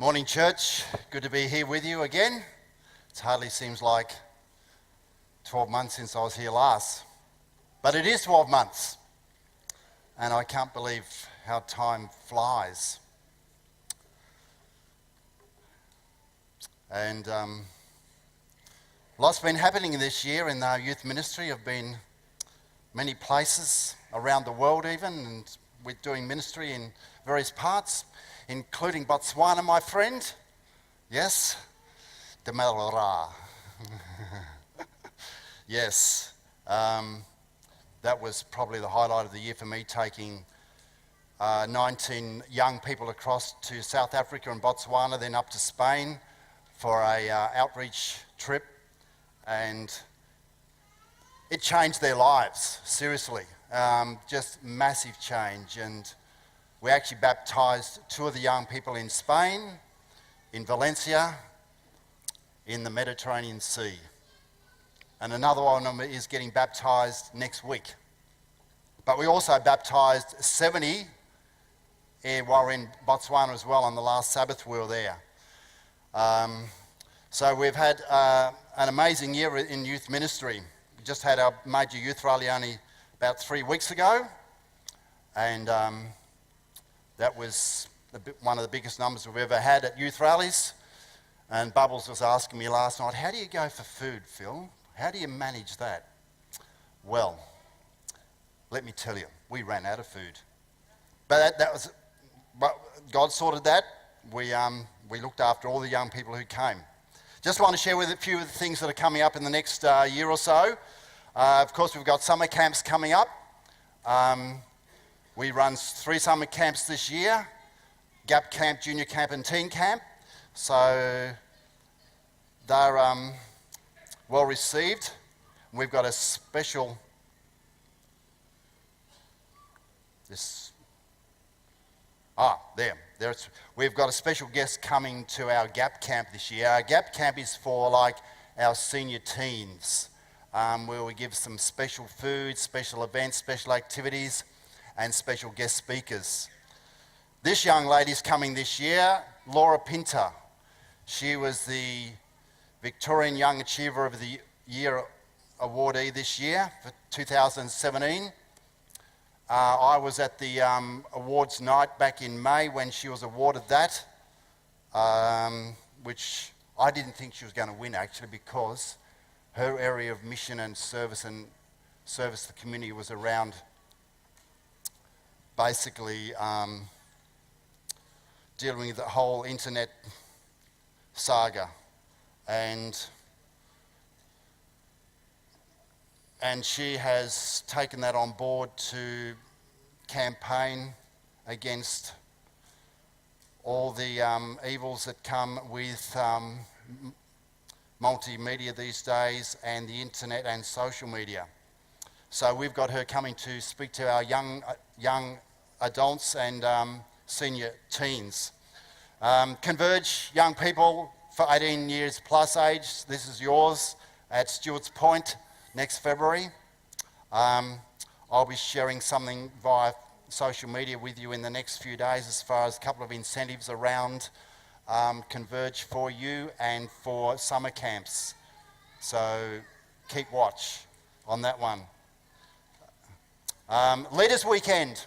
Morning, church. Good to be here with you again. It hardly seems like 12 months since I was here last, but it is 12 months, and I can't believe how time flies. And lots been happening this year in our youth ministry. I've been many places around the world even, and we're doing ministry in various parts, including Botswana, my friend. Yes, Demelora. Yes, that was probably the highlight of the year for me, taking 19 young people across to South Africa and Botswana, then up to Spain for a outreach trip, and it changed their lives, seriously. Just massive change. And we actually baptised two of the young people in Spain, in Valencia, in the Mediterranean Sea. And another one of them is getting baptised next week. But we also baptised 70 while we're in Botswana as well on the last Sabbath we were there. So we've had an amazing year in youth ministry. We just had our major youth rally only about 3 weeks ago, and that was one of the biggest numbers we've ever had at youth rallies. And Bubbles was asking me last night, how do you go for food, Phil? How do you manage that? Well, let me tell you, we ran out of food. But God sorted that. We looked after all the young people who came. Just want to share with a few of the things that are coming up in the next year or so. Of course, we've got summer camps coming up. We run 3 summer camps this year: Gap Camp, Junior Camp and Teen Camp. So they're well received. We've got a special... We've got a special guest coming to our Gap Camp this year. Our Gap Camp is for like our senior teens, where we give some special food, special events, special activities, and special guest speakers. This young lady's coming this year, Laura Pinter. She was the Victorian Young Achiever of the Year awardee this year for 2017. I was at the awards night back in May when she was awarded that, which I didn't think she was going to win actually, because her area of mission and service to the community was around basically dealing with the whole internet saga, and she has taken that on board to campaign against all the evils that come with multimedia these days, and the internet and social media. So we've got her coming to speak to our young adults and senior teens. Converge young people for 18 years plus age. This is yours at Stewart's Point next February. I'll be sharing something via social media with you in the next few days as far as a couple of incentives around Converge for you and for summer camps. So keep watch on that one. Leaders Weekend.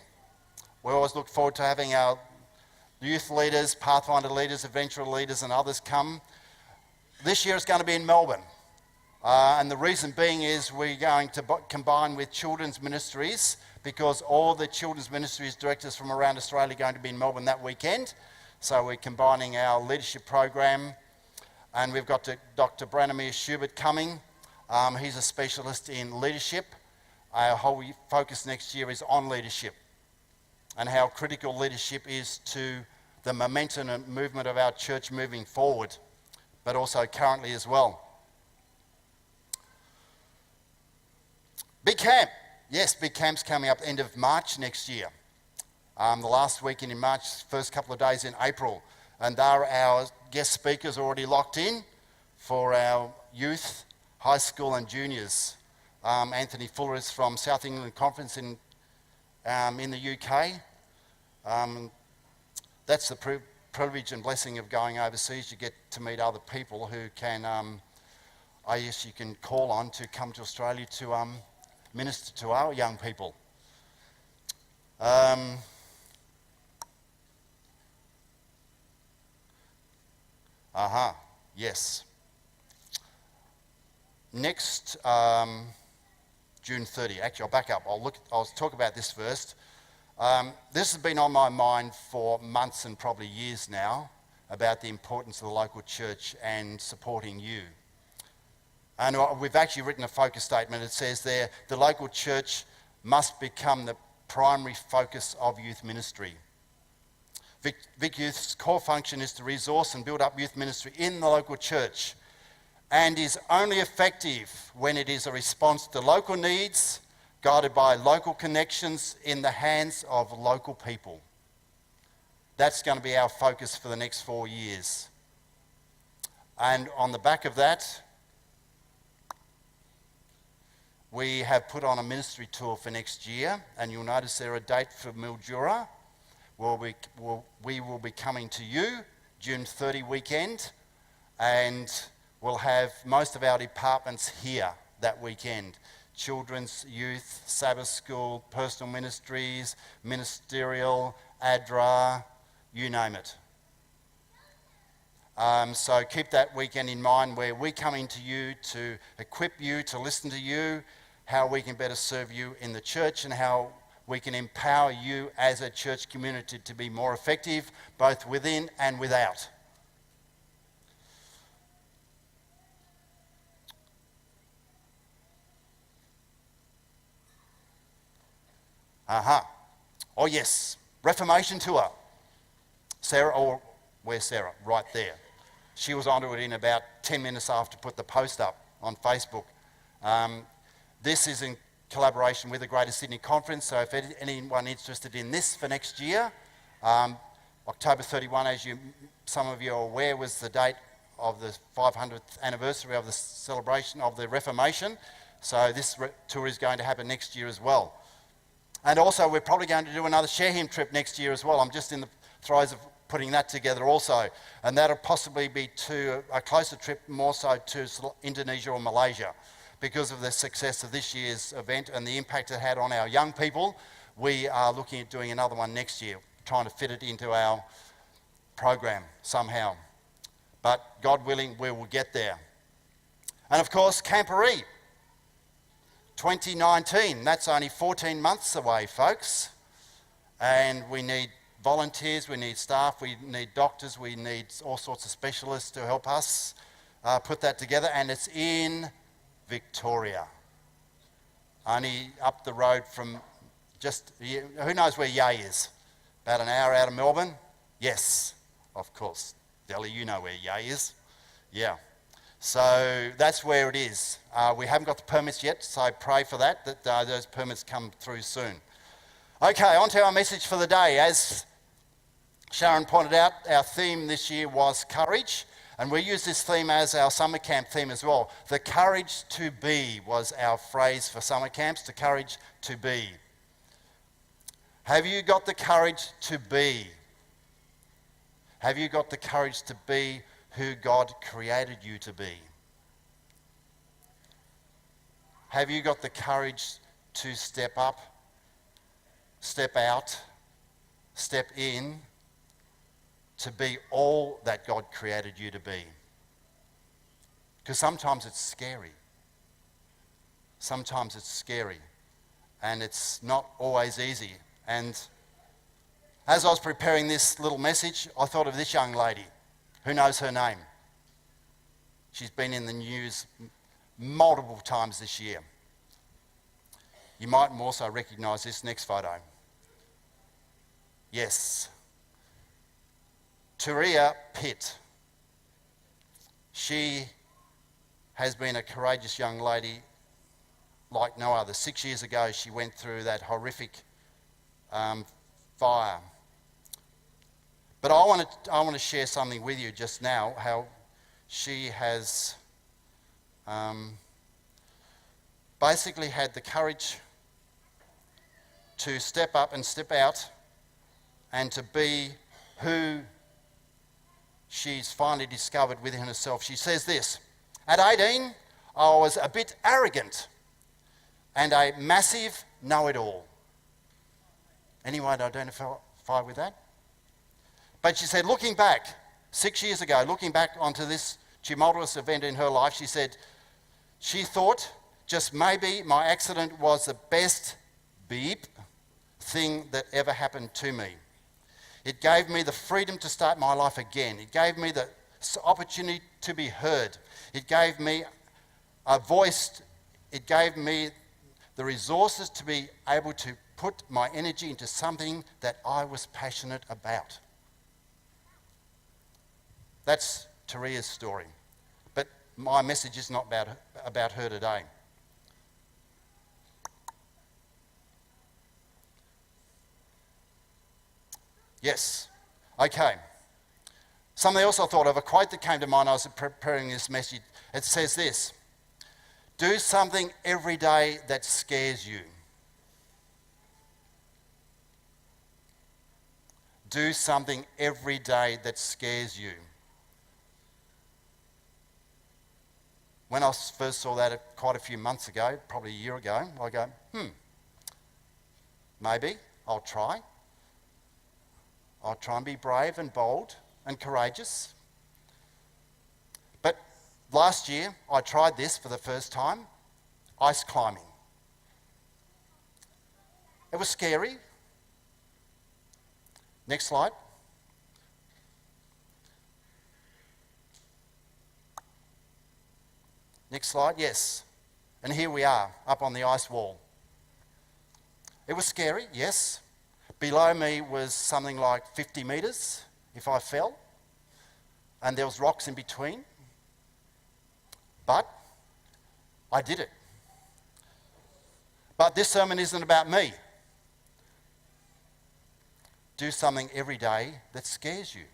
We always look forward to having our youth leaders, Pathfinder leaders, adventurer leaders and others come. This year it's going to be in Melbourne. And the reason being is we're going to combine with children's ministries, because all the children's ministries directors from around Australia are going to be in Melbourne that weekend. So we're combining our leadership program, and we've got Dr. Branimir Schubert coming. He's a specialist in leadership. Our whole focus next year is on leadership and how critical leadership is to the momentum and movement of our church moving forward, but also currently as well. Big Camp. Yes, Big Camp's coming up end of March next year. The last weekend in March, first couple of days in April. And there our guest speakers already locked in for our youth, high school and juniors. Anthony Fuller is from South England Conference in the UK. That's the privilege and blessing of going overseas, you get to meet other people who can, I guess you can call on to come to Australia to minister to our young people. Yes. Next, June 30. Actually, I'll back up. I'll talk about this first. This has been on my mind for months and probably years now, about the importance of the local church and supporting you. And we've actually written a focus statement. It says there, the local church must become the primary focus of youth ministry. Vic Youth's core function is to resource and build up youth ministry in the local church, and is only effective when it is a response to local needs, guided by local connections in the hands of local people. That's going to be our focus for the next 4 years. And on the back of that, we have put on a ministry tour for next year, and you'll notice there a date for Mildura. We will be coming to you June 30 weekend, and we'll have most of our departments here that weekend. Children's, youth, Sabbath school, personal ministries, ministerial, ADRA, you name it. So keep that weekend in mind, where we're coming to you to equip you, to listen to you, how we can better serve you in the church, and how we can empower you as a church community to be more effective, both within and without. Oh yes, Reformation tour. Sarah, where's Sarah? Right there. She was onto it in about 10 minutes after I put the post up on Facebook. This is in collaboration with the Greater Sydney Conference, so if anyone interested in this for next year, October 31, as some of you are aware, was the date of the 500th anniversary of the celebration of the Reformation, so this tour is going to happen next year as well. And also we're probably going to do another Share Him trip next year as well. I'm just in the throes of putting that together also, and that'll possibly be to a closer trip, more so to Indonesia or Malaysia. Because of the success of this year's event and the impact it had on our young people, we are looking at doing another one next year, trying to fit it into our program somehow. But God willing, we will get there. And of course, Camporee, 2019, that's only 14 months away, folks. And we need volunteers, we need staff, we need doctors, we need all sorts of specialists to help us put that together. And it's in Victoria, only up the road from who knows where Yea is? About an hour out of Melbourne? Yes, of course. Delhi, you know where Yea is. Yeah. So that's where it is. We haven't got the permits yet, so pray for that those permits come through soon. Okay, on to our message for the day. As Sharon pointed out, our theme this year was courage. And we use this theme as our summer camp theme as well. The courage to be was our phrase for summer camps, the courage to be. Have you got the courage to be? Have you got the courage to be who God created you to be? Have you got the courage to step up, step out, step in, to be all that God created you to be? Because sometimes it's scary. Sometimes it's scary. And it's not always easy. And as I was preparing this little message, I thought of this young lady. Who knows her name? She's been in the news multiple times this year. You might also recognise this next photo. Yes. Turia Pitt. She has been a courageous young lady like no other. 6 years ago, she went through that horrific fire. But I want to share something with you just now, how she has basically had the courage to step up and step out and to be who she's finally discovered within herself. She says this: at 18, I was a bit arrogant and a massive know-it-all. Anyone identify with that? But she said, looking back, 6 years ago, looking back onto this tumultuous event in her life, she said she thought just maybe my accident was the best thing that ever happened to me. It gave me the freedom to start my life again. It gave me the opportunity to be heard. It gave me a voice. It gave me the resources to be able to put my energy into something that I was passionate about. That's Taria's story. But my message is not about her today. Yes. Okay. Something else I thought of, a quote that came to mind as I was preparing this message. It says this: do something every day that scares you. Do something every day that scares you. When I first saw that quite a few months ago, probably a year ago, I go, maybe I'll try. I'll try and be brave and bold and courageous. But last year, I tried this for the first time, ice climbing. It was scary. Next slide. Next slide, yes. And here we are, up on the ice wall. It was scary, yes. Below me was something like 50 metres if I fell, and there was rocks in between. But I did it. But this sermon isn't about me. Do something every day that scares you.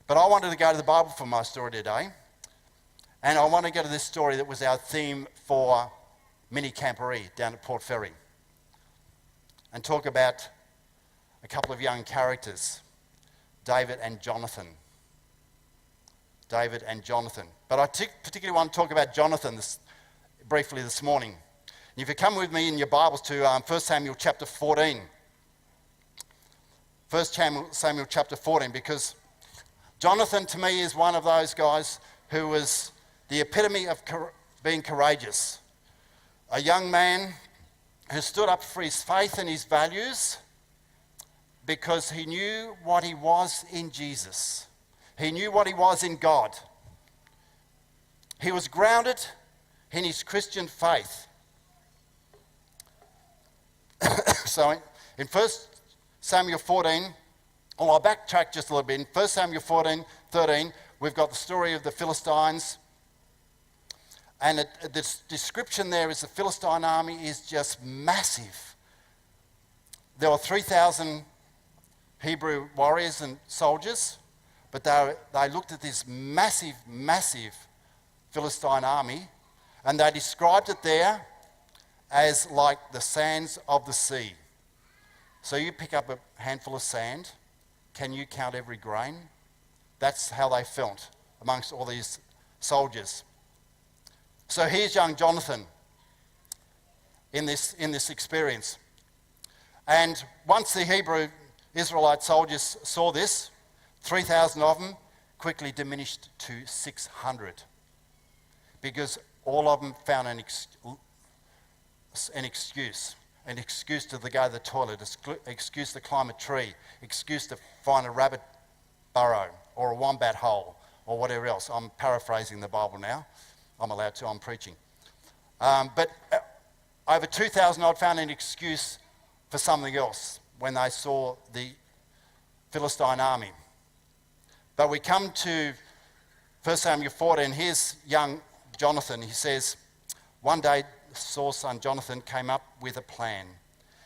But I wanted to go to the Bible for my story today. And I want to go to this story that was our theme for Mini Camporee down at Port Fairy. And talk about a couple of young characters, David and Jonathan. David and Jonathan. But I particularly want to talk about Jonathan briefly this morning. And if you come with me in your Bibles to 1 Samuel chapter 14. 1 Samuel chapter 14, because Jonathan to me is one of those guys who was the epitome of being courageous. A young man who stood up for his faith and his values because he knew what he was in Jesus. He knew what he was in God. He was grounded in his Christian faith. So in 1 Samuel 14, I'll backtrack just a little bit. In 1 Samuel 14:13, we've got the story of the Philistines. And the description there is the Philistine army is just massive. There were 3,000 Hebrew warriors and soldiers, but they looked at this massive, massive Philistine army, and they described it there as like the sands of the sea. So you pick up a handful of sand, can you count every grain? That's how they felt amongst all these soldiers. So here's young Jonathan in this experience. And once the Hebrew Israelite soldiers saw this, 3,000 of them quickly diminished to 600 because all of them found an excuse to go to the toilet, excuse to climb a tree, excuse to find a rabbit burrow or a wombat hole or whatever else. I'm paraphrasing the Bible now. I'm allowed to, I'm preaching. But over 2,000 odd found an excuse for something else when they saw the Philistine army. But we come to 1 Samuel 14. Here's young Jonathan. He says, one day Saul's son Jonathan came up with a plan.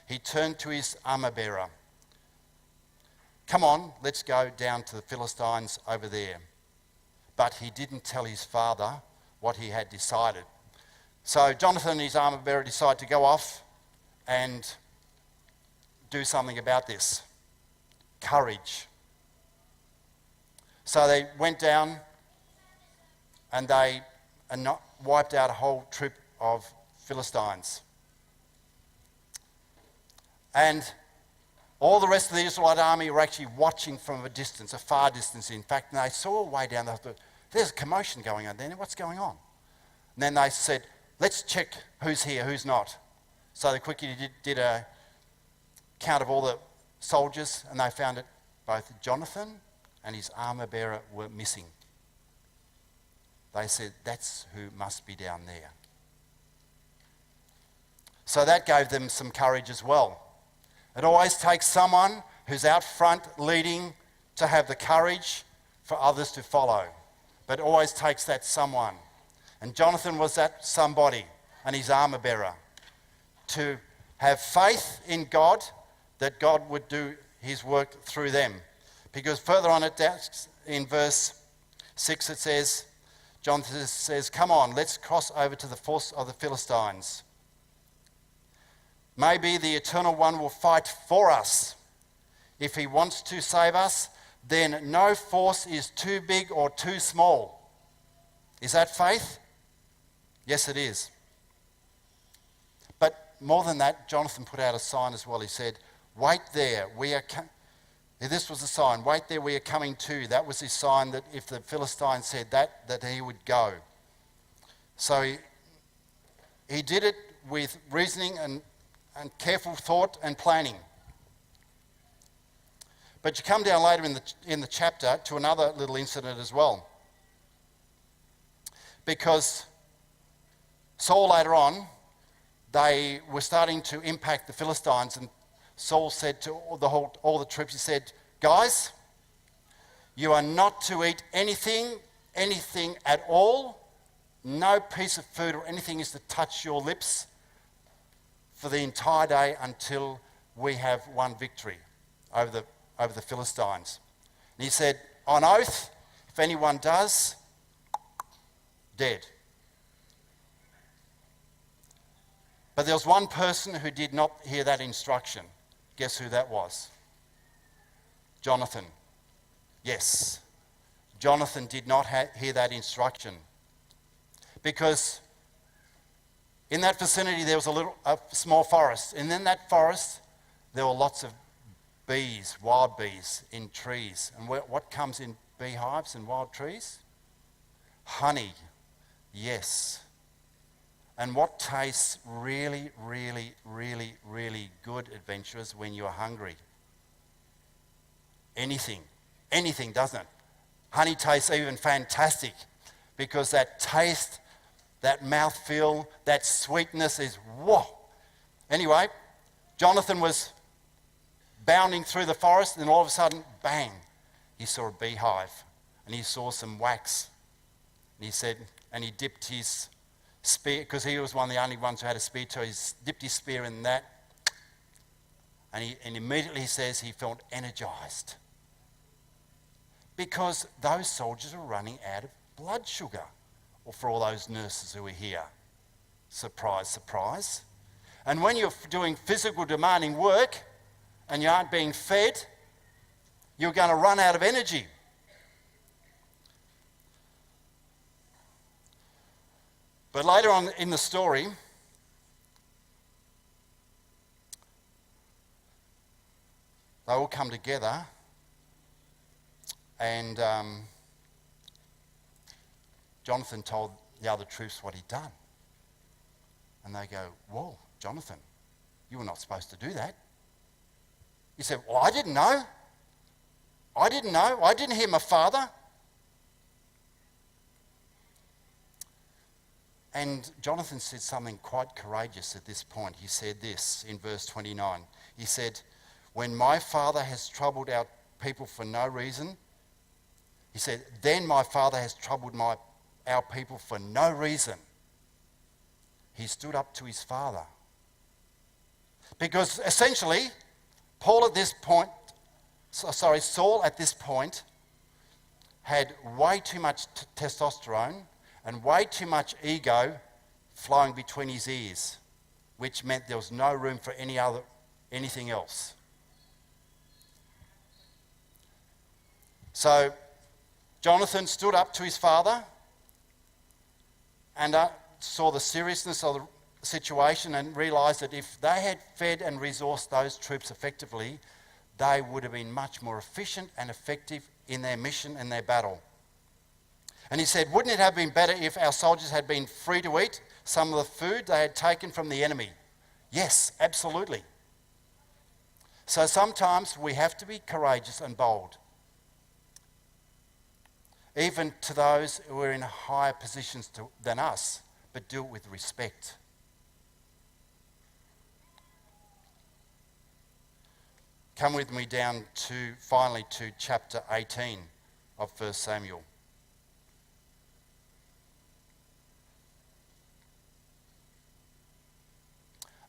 He turned to his armor bearer. Come on, let's go down to the Philistines over there. But he didn't tell his father what he had decided. So Jonathan and his armor bearer decided to go off and do something about this. courage. So they went down and they wiped out a whole troop of Philistines. And all the rest of the Israelite army were actually watching from a distance, a far distance in fact, and they saw way down, they thought, there's a commotion going on there, what's going on? And then they said, let's check who's here, who's not. So they quickly did a count of all the soldiers, and they found that both Jonathan and his armour bearer were missing. They said, that's who must be down there. So that gave them some courage as well. It always takes someone who's out front leading to have the courage for others to follow. But it always takes that someone. And Jonathan was that somebody, and his armour bearer, to have faith in God that God would do his work through them. Because further on in verse 6 it says, Jonathan says, come on, let's cross over to the force of the Philistines. Maybe the Eternal One will fight for us. If he wants to save us, then no force is too big or too small. Is that faith? Yes, it is. But more than that, Jonathan put out a sign as well. He said, wait there, this was a sign, wait there, we are coming too. That was his sign that if the Philistines said that he would go. So he did it with reasoning and careful thought and planning. But you come down later in the chapter to another little incident as well. Because Saul later on, they were starting to impact the Philistines, and Saul said to all the troops, he said, guys, you are not to eat anything at all. No piece of food or anything is to touch your lips for the entire day until we have won victory over the Philistines. And he said, on oath, if anyone does, dead. But there was one person who did not hear that instruction. Guess who that was? Jonathan. Yes, Jonathan did not hear that instruction. Because in that vicinity there was a small forest, and in that forest there were lots of bees, wild bees in trees. And what comes in beehives and wild trees? Honey, yes. And what tastes really, really, really, really good, adventurers, when you're hungry? Anything, doesn't it? Honey tastes even fantastic, because that taste, that mouthfeel, that sweetness is whoa. Anyway, Jonathan was bounding through the forest, and all of a sudden, bang, he saw a beehive, and he saw some wax. And he said, and he dipped his spear, because he was one of the only ones who had a spear, so he dipped his spear in that, and immediately he says he felt energized. Because those soldiers were running out of blood sugar. Or for all those nurses who are here. Surprise, surprise. And when you're doing physical demanding work and you aren't being fed, you're going to run out of energy. But later on in the story, they all come together, and Jonathan told the other troops what he'd done. And they go, whoa, Jonathan, you were not supposed to do that. He said, well, I didn't know. I didn't hear my father. And Jonathan said something quite courageous at this point. He said this in verse 29. He said, when my father has troubled our people for no reason, he said, then my father has troubled our people for no reason. He stood up to his father. Because essentially, Saul at this point had way too much testosterone and way too much ego flowing between his ears, which meant there was no room for anything else. So Jonathan stood up to his father and saw the seriousness of the situation and realised that if they had fed and resourced those troops effectively, they would have been much more efficient and effective in their mission and their battle. And he said, wouldn't it have been better if our soldiers had been free to eat some of the food they had taken from the enemy? Yes, absolutely. So sometimes we have to be courageous and bold, even to those who are in higher positions than us, but do it with respect. Come with me down finally to chapter 18 of 1 Samuel.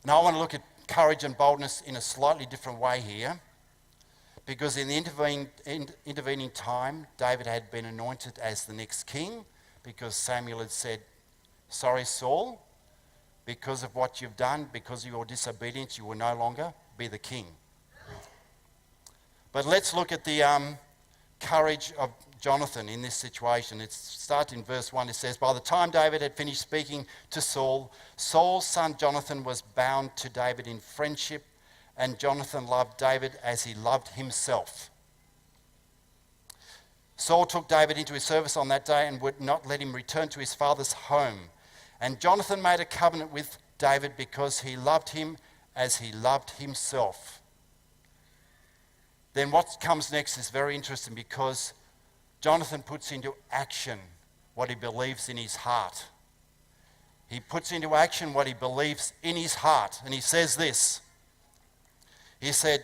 Now I want to look at courage and boldness in a slightly different way here, because in the intervening time, David had been anointed as the next king, because Samuel had said, sorry Saul, because of what you've done, because of your disobedience, you will no longer be the king. But let's look at the courage of Jonathan in this situation. It starts in verse 1. It says, by the time David had finished speaking to Saul, Saul's son Jonathan was bound to David in friendship, and Jonathan loved David as he loved himself. Saul took David into his service on that day and would not let him return to his father's home. And Jonathan made a covenant with David because he loved him as he loved himself. Then what comes next is very interesting, because Jonathan puts into action what he believes in his heart. He puts into action what he believes in his heart. And he says this. He said,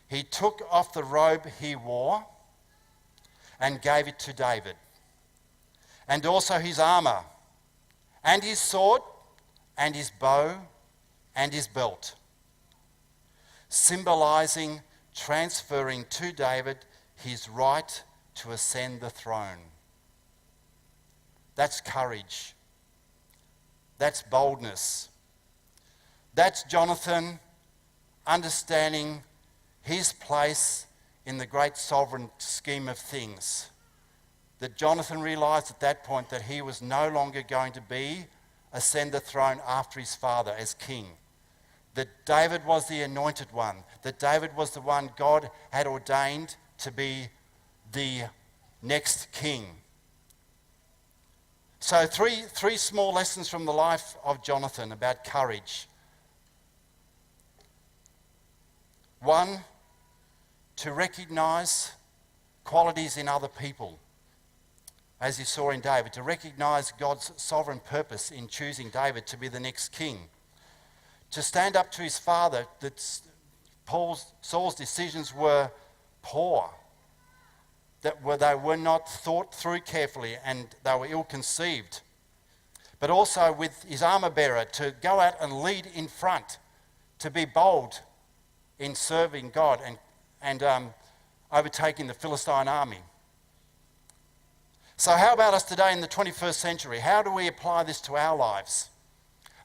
he took off the robe he wore and gave it to David, and also his armor, and his sword, and his bow, and his belt, symbolizing transferring to David his right to ascend the throne. That's courage. That's boldness. That's Jonathan understanding his place in the great sovereign scheme of things. That Jonathan realized at that point that he was no longer going to ascend the throne after his father as king. That David was the anointed one. That David was the one God had ordained to be the next king. So three small lessons from the life of Jonathan about courage. One, to recognize qualities in other people, as you saw in David, to recognize God's sovereign purpose in choosing David to be the next king. To stand up to his father, that Saul's decisions were poor, they were not thought through carefully, and they were ill-conceived. But also with his armor bearer, to go out and lead in front, to be bold in serving God and overtaking the Philistine army. So how about us today in the 21st century? How do we apply this to our lives?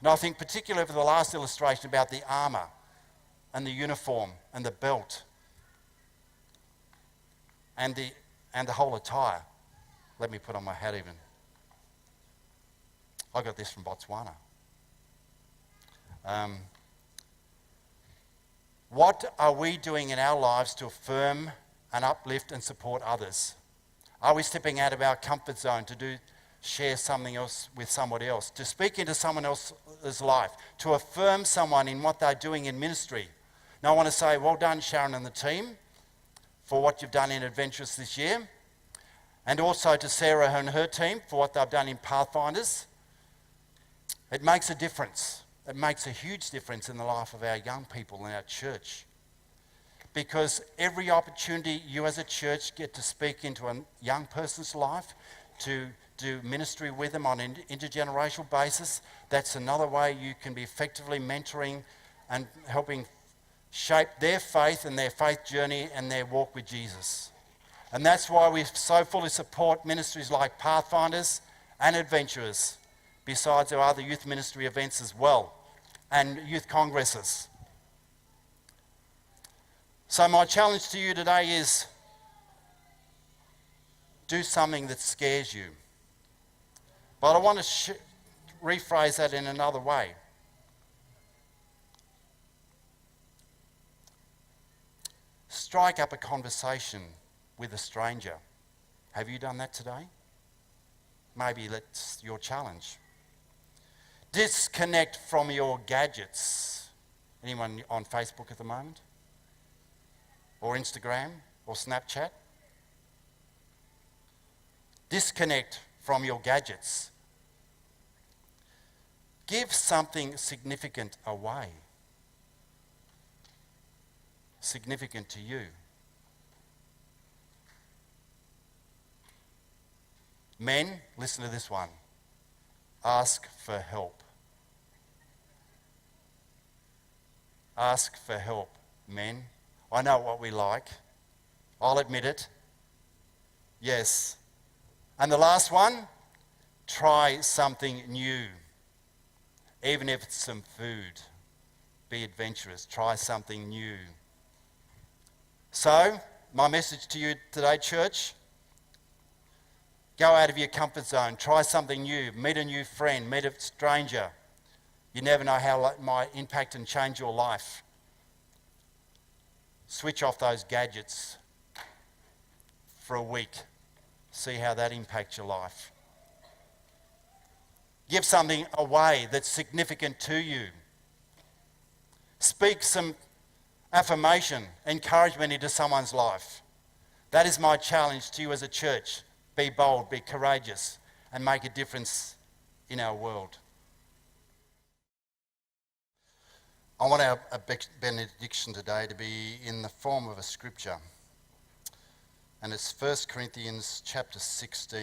And I think particularly for the last illustration about the armor and the uniform and the belt and the whole attire. Let me put on my hat even. I got this from Botswana. What are we doing in our lives to affirm and uplift and support others? Are we stepping out of our comfort zone to share something else with somebody else, to speak into someone else's life, to affirm someone in what they're doing in ministry? Now I want to say well done, Sharon and the team, for what you've done in Adventurous this year, and also to Sarah and her team for what they've done in Pathfinders. It makes a difference. It makes a huge difference in the life of our young people in our church. Because every opportunity you as a church get to speak into a young person's life, to do ministry with them on an intergenerational basis, that's another way you can be effectively mentoring and helping shape their faith and their faith journey and their walk with Jesus. And that's why we so fully support ministries like Pathfinders and Adventurers, besides our other youth ministry events as well, and youth congresses. So my challenge to you today is, do something that scares you. But I want to rephrase that in another way. Strike up a conversation with a stranger. Have you done that today? Maybe that's your challenge. Disconnect from your gadgets. Anyone on Facebook at the moment? Or Instagram? Or Snapchat? Disconnect from your gadgets. Give something significant away. Significant to you. Men, listen to this one. Ask for help. Ask for help, men. I know what we like. I'll admit it. Yes. And the last one, try something new. Even if it's some food. Be adventurous. Try something new. So, my message to you today, church, go out of your comfort zone. Try something new. Meet a new friend. Meet a stranger. You never know how it might impact and change your life. Switch off those gadgets for a week. See how that impacts your life. Give something away that's significant to you. Speak some affirmation, encouragement into someone's life. That is my challenge to you as a church. Be bold, be courageous, and make a difference in our world. I want our benediction today to be in the form of a scripture. And it's 1 Corinthians chapter 16.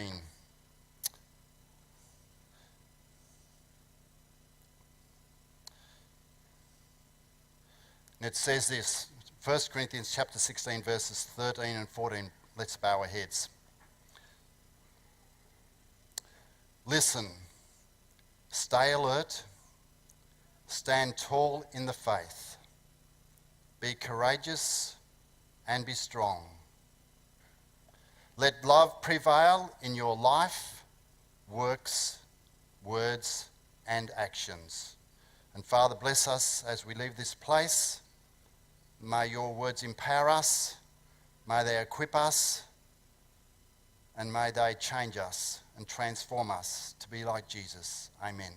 And it says this, 1 Corinthians chapter 16 verses 13 and 14. Let's bow our heads. Listen, stay alert, stand tall in the faith, be courageous and be strong. Let love prevail in your life, works, words and actions. And Father, bless us as we leave this place. May your words empower us, may they equip us, and may they change us and transform us to be like Jesus. Amen.